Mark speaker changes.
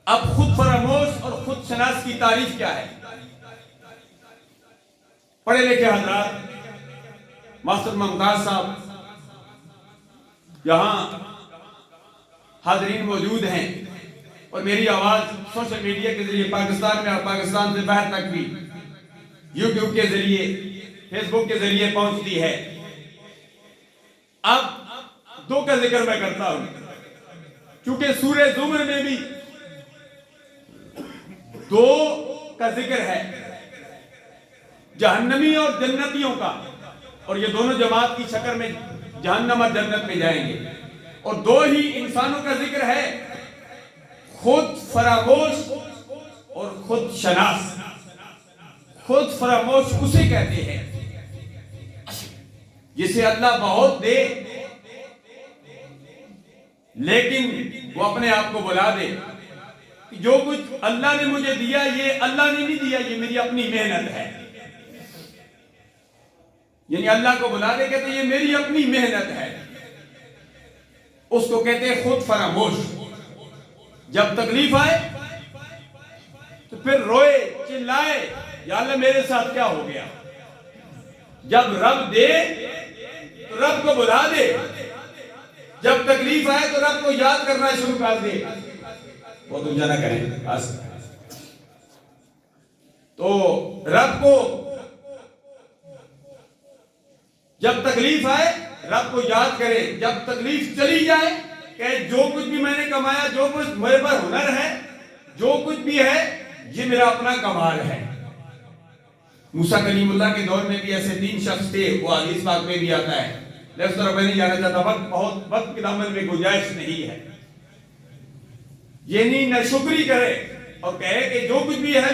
Speaker 1: اب خود فراموش اور خود شناس کی تعریف کیا ہے؟ پڑھے لکھے حضرات، ماسٹر ممتاز صاحب، یہاں حاضرین موجود ہیں، اور میری آواز سوشل میڈیا کے ذریعے پاکستان میں اور پاکستان سے باہر تک بھی یوٹیوب کے ذریعے، فیس بک کے ذریعے پہنچتی ہے۔ اب دو کا ذکر میں کرتا ہوں، چونکہ سورہ زمر میں بھی دو کا ذکر ہے، جہنمی اور جنتیوں کا، اور یہ دونوں جماعت کی شکل میں جہنم اور جنت میں جائیں گے۔ اور دو ہی انسانوں کا ذکر ہے، خود فراموش اور خود شناس۔ خود فراموش اسے کہتے ہیں جسے اللہ بہت دے لیکن وہ اپنے آپ کو بلا دے کہ جو کچھ اللہ نے مجھے دیا یہ اللہ نے نہیں دیا، یہ میری اپنی محنت ہے۔ یعنی اللہ کو بلا دے، کہتے ہیں یہ میری اپنی محنت ہے، اس کو کہتے ہیں خود فراموش۔ جب تکلیف آئے تو پھر روئے چلائے، یا اللہ میرے ساتھ کیا ہو گیا۔ جب رب دے تو رب کو بلا دے، جب تکلیف آئے تو رب کو یاد کرنا شروع کر دے۔ وہ تم جانا کریں بس۔ تو رب کو جب تکلیف آئے رب کو یاد کرے، جب تکلیف چلی جائے کہ جو کچھ بھی میں نے کمایا، جو کچھ میرے پر ہنر ہے، جو کچھ بھی ہے یہ میرا اپنا کمال ہے۔ موسیٰ کلیم اللہ کے دور میں بھی ایسے 3 شخص تھے، وہ حدیث پاک میں بھی آتا ہے، لیکن طرف میں نہیں جانا چاہتا، وقت کی دامن میں گنجائش نہیں ہے۔ یعنی نہ شکری کرے اور کہے کہ جو کچھ بھی ہے